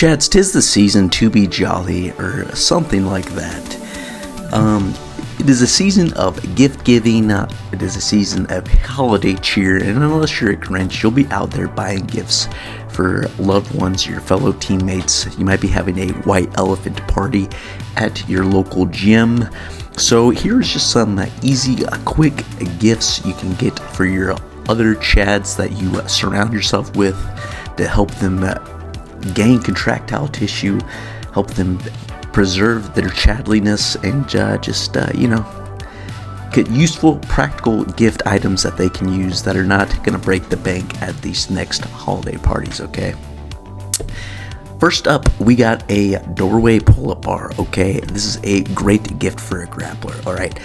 Chads, 'tis the season to be jolly, or something like that. It is a season of gift giving, it is a season of holiday cheer, and unless you're a Grinch, you'll be out there buying gifts for loved ones, your fellow teammates. You might be having a white elephant party at your local gym. So here's just some easy, quick gifts you can get for your other Chads that you surround yourself with to help them gain contractile tissue, help them preserve their chadliness, and get useful, practical gift items that they can use that are not going to break the bank at these next holiday parties, okay? First up, we got a doorway pull-up bar, okay? This is a great gift for a grappler, alright?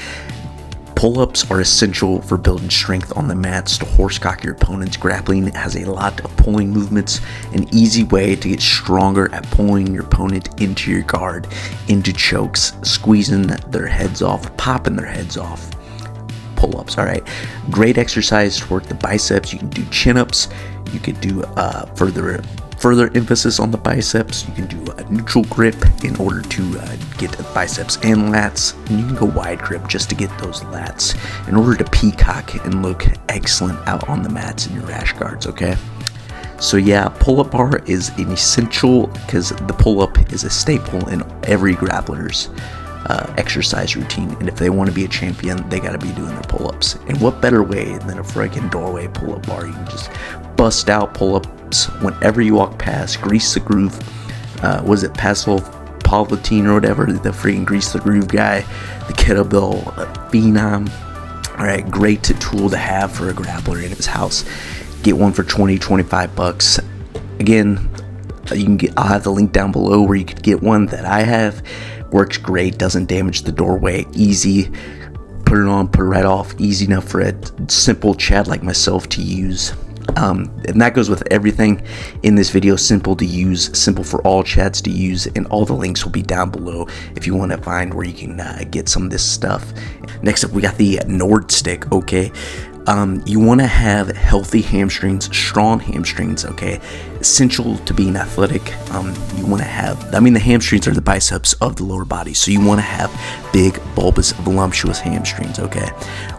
Pull-ups are essential for building strength on the mats to horsecock your opponents. Grappling has a lot of pulling movements, an easy way to get stronger at pulling your opponent into your guard, into chokes, squeezing their heads off, popping their heads off. Pull-ups, alright? Great exercise to work the biceps. You can do chin-ups, you could do further emphasis on the biceps. You can do a neutral grip in order to get biceps and lats, and you can go wide grip just to get those lats in order to peacock and look excellent out on the mats in your rash guards, okay? So yeah, pull-up bar is an essential because the pull-up is a staple in every grappler's exercise routine, and if they want to be a champion, they got to be doing their pull-ups. And what better way than a freaking doorway pull-up bar? You can just bust out pull-ups whenever you walk past, grease the groove. Was it Pavel Pavlatine or whatever, the freaking grease the groove guy, the kettlebell phenom? Alright, great tool to have for a grappler in his house. Get one for $20-25. Again, I'll have the link down below where you could get one that I have. Works great, doesn't damage the doorway, easy, put it on, put it right off, easy enough for a simple Chad like myself to use. And that goes with everything in this video. Simple to use, simple for all Chads to use, and all the links will be down below if you want to find where you can get some of this stuff. Next up, we got the Nordstick, okay? You want to have healthy hamstrings, strong hamstrings, okay? Essential to being athletic. You want to have, the hamstrings are the biceps of the lower body, so you want to have big, bulbous, voluptuous hamstrings, okay?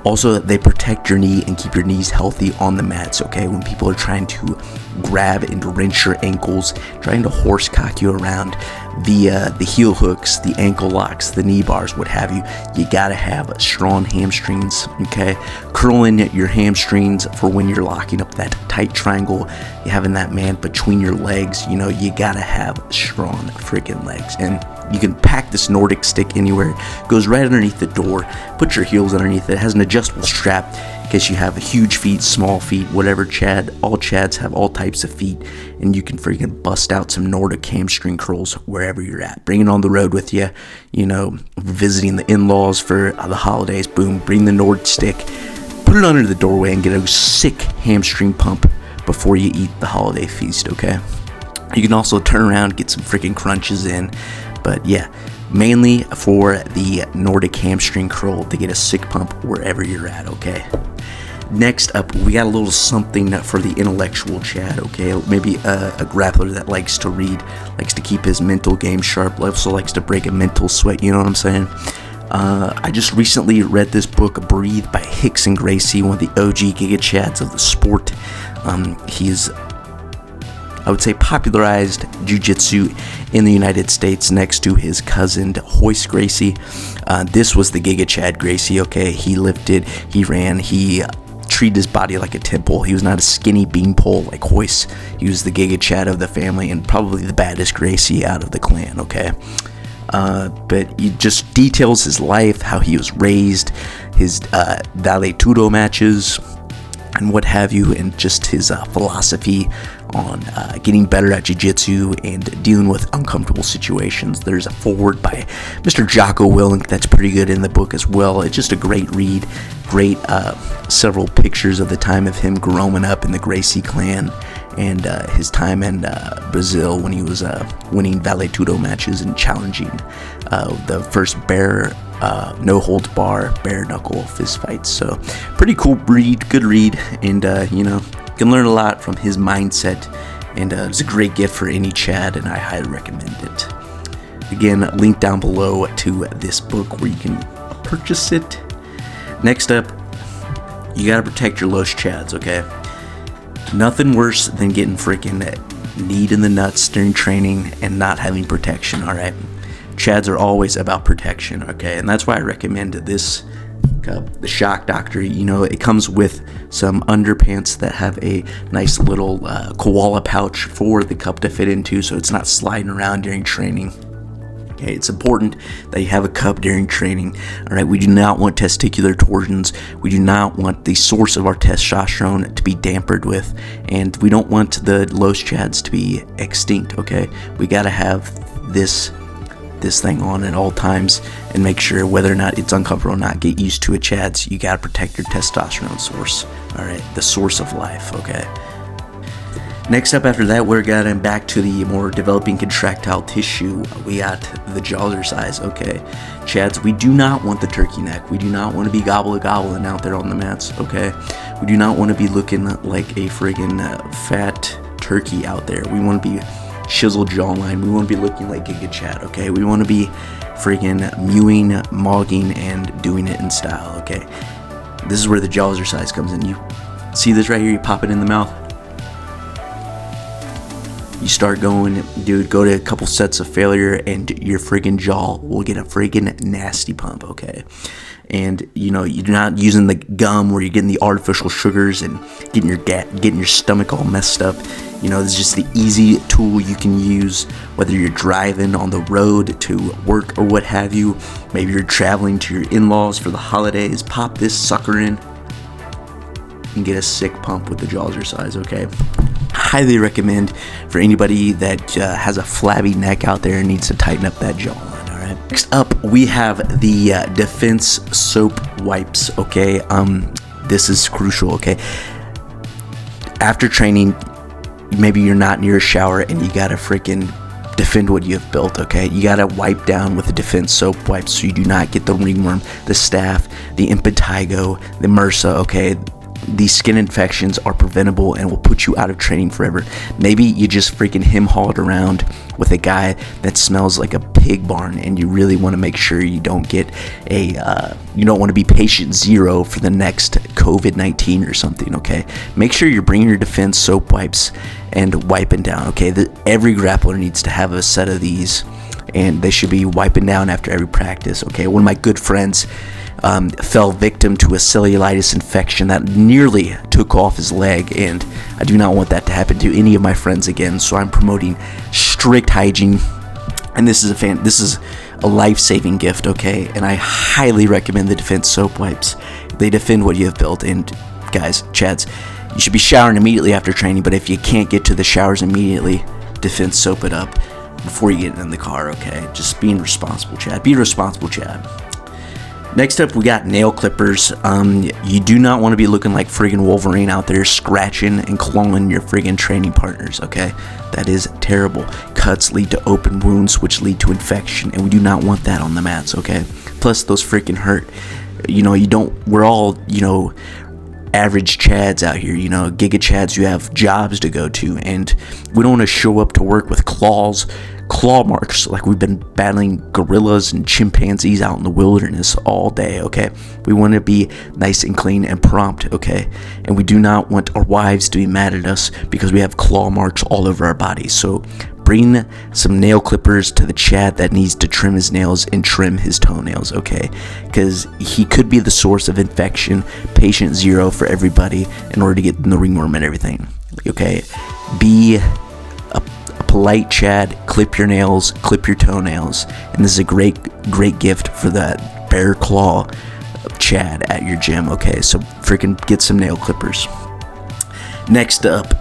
Also, they protect your knee and keep your knees healthy on the mats, okay? When people are trying to grab and wrench your ankles, trying to horsecock you around, the heel hooks, the ankle locks, the knee bars, what have you, you gotta have strong hamstrings, okay? Curl in your hamstrings for when you're locking up that tight triangle, you're having that man between your legs, you gotta have strong freaking legs. And you can pack this Nordic stick anywhere. It goes right underneath the door. Put your heels underneath it. It has an adjustable strap in case you have huge feet, small feet, whatever Chad. All Chads have all types of feet, and you can freaking bust out some Nordic hamstring curls wherever you're at. Bring it on the road with you. Visiting the in-laws for the holidays. Boom, bring the Nordstick. Put it under the doorway and get a sick hamstring pump before you eat the holiday feast, okay? You can also turn around, get some freaking crunches in. But yeah, mainly for the Nordic hamstring curl to get a sick pump wherever you're at, okay? Next up, we got a little something for the intellectual Chad, okay? Maybe a grappler that likes to read, likes to keep his mental game sharp, also likes to break a mental sweat, you know what I'm saying? I just recently read this book, Breathe by Rickson Gracie, one of the OG Giga Chads of the sport. He's, I would say, popularized Jiu-Jitsu in the United States next to his cousin Hoist Gracie. This was the Giga Chad Gracie, okay? He lifted, he ran, he treated his body like a temple. He was not a skinny beanpole like Hoist. He was the Giga Chad of the family and probably the baddest Gracie out of the clan, okay? But he just details his life, how he was raised, his vale tudo matches, and what have you, and just his philosophy on getting better at jiu-jitsu and dealing with uncomfortable situations. There's a foreword by Mr. Jocko Willink that's pretty good in the book as well. It's just a great read, great several pictures of the time of him growing up in the Gracie clan and his time in Brazil when he was winning vale tudo matches and challenging the first no holds bar bare knuckle fist fights. So pretty cool read, good read, and you can learn a lot from his mindset and it's a great gift for any Chad, and I highly recommend it. Again, link down below to this book where you can purchase it. Next up, you gotta protect your Los Chads, okay? Nothing worse than getting freaking kneed in the nuts during training and not having protection, alright? Chads are always about protection, okay? And that's why I recommend this cup, the Shock Doctor. You know, it comes with some underpants that have a nice little koala pouch for the cup to fit into, so it's not sliding around during training. Okay, it's important that you have a cup during training. All right, we do not want testicular torsions. We do not want the source of our testosterone to be dampened with, and we don't want the Los Chads to be extinct. Okay, we gotta have this thing on at all times and make sure whether or not it's uncomfortable or not. Get used to it, Chads. You gotta protect your testosterone source. All right, the source of life. Okay. Next up after that, we're getting back to the more developing contractile tissue. We got the Jawsrsize, okay? Chads, we do not want the turkey neck. We do not want to be gobbling out there on the mats, okay? We do not want to be looking like a friggin' fat turkey out there. We want to be chiseled jawline. We want to be looking like Giga Chad, okay? We want to be friggin' mewing, mogging, and doing it in style, okay? This is where the Jawsrsize comes in. You see this right here? You pop it in the mouth. You start going, dude, go to a couple sets of failure and your friggin' jaw will get a friggin' nasty pump, okay? And, you know, you're not using the gum where you're getting the artificial sugars and getting your stomach all messed up. You know, this is just the easy tool you can use, whether you're driving on the road to work or what have you. Maybe you're traveling to your in-laws for the holidays. Pop this sucker in and get a sick pump with the Jawsrsize, okay? Highly recommend for anybody that has a flabby neck out there and needs to tighten up that jawline. All right. Next up, we have the Defense soap wipes. Okay, this is crucial. Okay, after training, maybe you're not near a shower and you gotta freaking defend what you have built. Okay, you gotta wipe down with the Defense soap wipes so you do not get the ringworm, the staph, the impetigo, the MRSA. Okay. These skin infections are preventable and will put you out of training forever. Maybe you just freaking him-hawed around with a guy that smells like a pig barn and you really want to make sure you don't get you don't want to be patient zero for the next COVID-19 or something, okay? Make sure you're bringing your Defense soap wipes and wiping down, okay? Every grappler needs to have a set of these and they should be wiping down after every practice, okay? One of my good friends fell victim to a cellulitis infection that nearly took off his leg, and I do not want that to happen to any of my friends again, so I'm promoting strict hygiene, and this is a life-saving gift, okay? And I highly recommend the Defense soap wipes. They defend what you have built, and guys, Chads, you should be showering immediately after training, but if you can't get to the showers immediately, Defense soap it up before you get in the car, okay? Just being responsible, Chad. Be responsible, Chad. Next up, we got nail clippers. You do not want to be looking like friggin' Wolverine out there scratching and clawing your friggin' training partners, okay? That is terrible. Cuts lead to open wounds, which lead to infection, and we do not want that on the mats, okay? Plus, those freaking hurt. You know, we're all, you know, average Chads out here, you know, Giga Chads. You have jobs to go to, and we don't want to show up to work with claw marks like we've been battling gorillas and chimpanzees out in the wilderness all day, okay? We want to be nice and clean and prompt, okay? And we do not want our wives to be mad at us because we have claw marks all over our bodies. So bring some nail clippers to the Chad that needs to trim his nails and trim his toenails, okay? Because he could be the source of infection, patient zero for everybody in order to get the ringworm and everything, okay? Be a polite Chad, clip your nails, clip your toenails, and this is a great gift for that bear claw Chad at your gym, okay? So freaking get some nail clippers. Next up,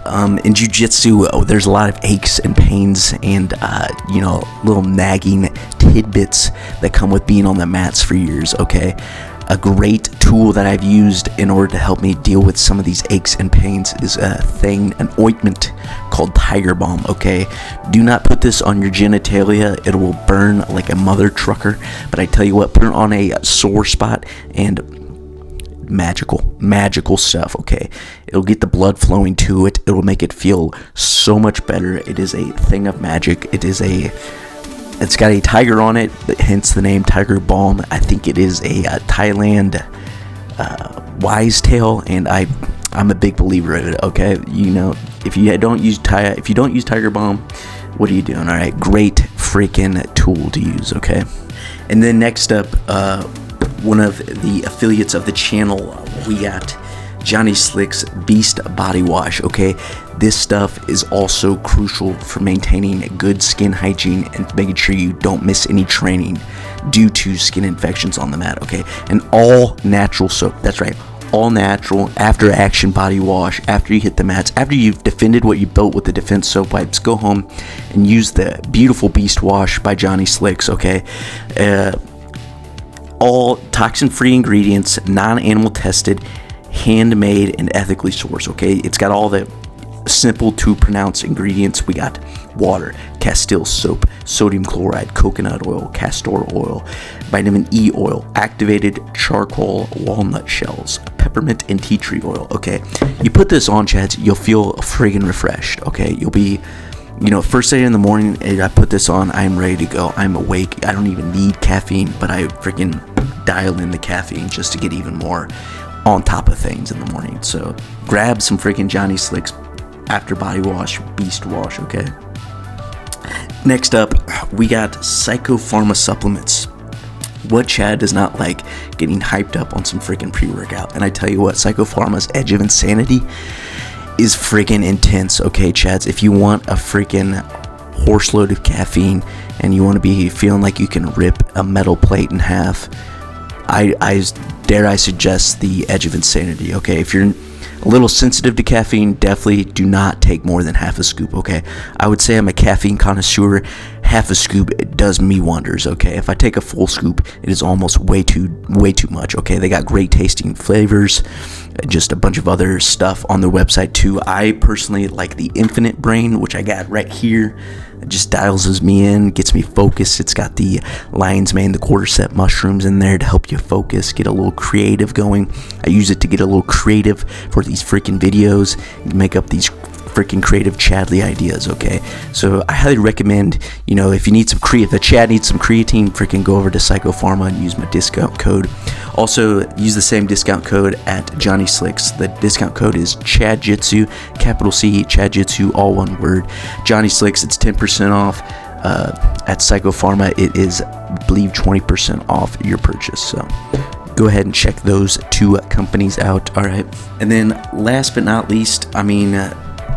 in Jiu-Jitsu, there's a lot of aches and pains and, you know, little nagging tidbits that come with being on the mats for years, okay? A great tool that I've used in order to help me deal with some of these aches and pains is an ointment called Tiger Balm, okay? Do not put this on your genitalia. It will burn like a mother trucker, but I tell you what, put it on a sore spot and magical stuff, okay? It'll get the blood flowing to it. It'll make it feel so much better. It is a thing of magic. It's got a tiger on it, hence the name Tiger Balm. I think it is a Thailand wise tail, and I'm a big believer of it, okay? You know, if you don't use Tiger Balm, what are you doing? All right, great freaking tool to use, okay? And then next up, one of the affiliates of the channel, we got Johnny Slick's Beast Body Wash, okay? This stuff is also crucial for maintaining good skin hygiene and making sure you don't miss any training due to skin infections on the mat, okay? An all natural soap, that's right, all natural after action body wash. After you hit the mats, after you've defended what you built with the defense soap wipes, go home and use the beautiful Beast Wash by Johnny Slicks, okay? All toxin-free ingredients, non-animal tested, handmade, and ethically sourced, okay? It's got all the simple to pronounce ingredients. We got water, Castile soap, sodium chloride, coconut oil, castor oil, vitamin E oil, activated charcoal, walnut shells, peppermint and tea tree oil, okay? You put this on, Chads, you'll feel friggin' refreshed, okay? You'll be, you know, first thing in the morning, I put this on, I'm ready to go. I'm awake. I don't even need caffeine, but I freaking dial in the caffeine just to get even more on top of things in the morning. So grab some freaking Johnny Slicks after body wash, Beast Wash, okay? Next up, we got Psychopharma supplements. What Chad does not like getting hyped up on some freaking pre-workout? And I tell you what, Psychopharma's Edge of Insanity is freaking intense, okay, Chads? If you want a freaking horse load of caffeine and you want to be feeling like you can rip a metal plate in half, I suggest the Edge of Insanity, okay? If you're a little sensitive to caffeine, definitely do not take more than half a scoop, okay? I would say I'm a caffeine connoisseur. Half a scoop, it does me wonders, okay? If I take a full scoop, it is almost way too much, okay? They got great tasting flavors, just a bunch of other stuff on their website too. I personally like the Infinite Brain, which I got right here. It just dials me in, gets me focused. It's got the lion's mane, the quarterset mushrooms in there to help you focus, get a little creative going. I use it to get a little creative for these freaking videos, make up these freaking creative Chadley ideas, okay? So I highly recommend, you know, if you need some if the Chad needs some creatine, freaking go over to Psychopharma and use my discount code. Also, use the same discount code at Johnny Slicks. The discount code is Chadjitsu, capital C, Chadjitsu, all one word. Johnny Slicks, it's 10% off. At Psychopharma, it is, I believe, 20% off your purchase. So go ahead and check those two companies out. All right. And then last but not least, I mean,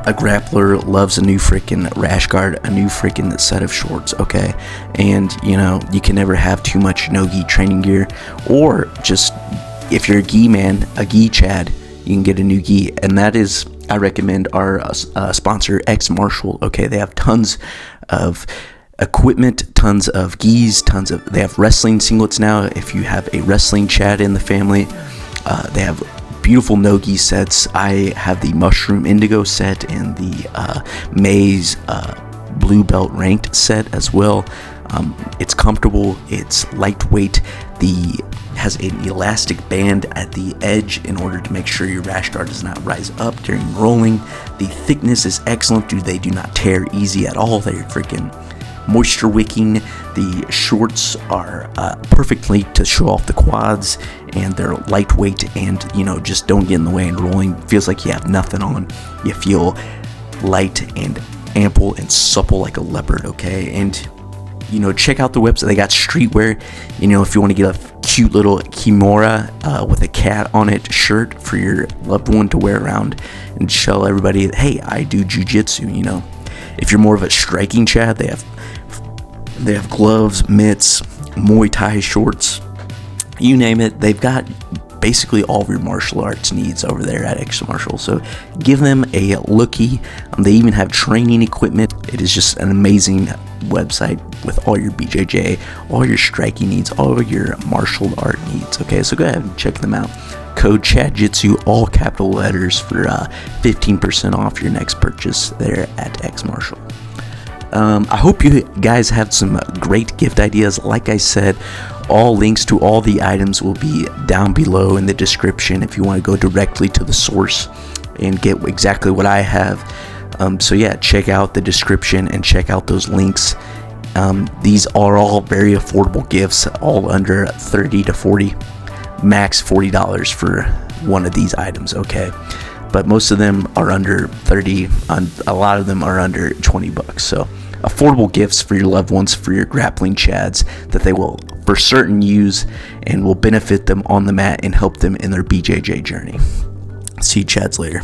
a grappler loves a new freaking rash guard, a new freaking set of shorts, okay? And, you know, you can never have too much no-gi training gear, or just, if you're a gi man, a gi Chad, you can get a new gi, and that is, I recommend our sponsor, Xmartial, okay? They have tons of equipment, tons of gis, they have wrestling singlets now, if you have a wrestling Chad in the family. They have beautiful no-gi sets. I have the Mushroom Indigo set and the Maze Blue Belt Ranked set as well. It's comfortable, it's lightweight, has an elastic band at the edge in order to make sure your rash guard does not rise up during rolling. The thickness is excellent, dude. They do not tear easy at all. They're freaking moisture wicking. The shorts are perfectly to show off the quads, and they're lightweight and, you know, just don't get in the way and rolling. Feels like you have nothing on. You feel light and ample and supple like a leopard, okay? And, you know, check out the website. They got streetwear. You know, if you want to get a cute little kimura with a cat on it shirt for your loved one to wear around and tell everybody, hey, I do jujitsu, you know. If you're more of a striking Chad, they have gloves, mitts, Muay Thai shorts, you name it. They've got basically all of your martial arts needs over there at Xmartial. So give them a looky. They even have training equipment. It is just an amazing website with all your BJJ, all your striking needs, all your martial art needs. Okay, so go ahead and check them out. Code Chadjitsu, all capital letters, for 15% off your next purchase there at Xmartial. I hope you guys have some great gift ideas. Like I said, all links to all the items will be down below in the description if you want to go directly to the source and get exactly what I have. So yeah, check out the description and check out those links. These are all very affordable gifts, all under 30 to 40, max $40 for one of these items, okay? But most of them are under 30, a lot of them are under 20 bucks. So affordable gifts for your loved ones, for your grappling chads, that they will for certain use and will benefit them on the mat and help them in their BJJ journey. See you chads later.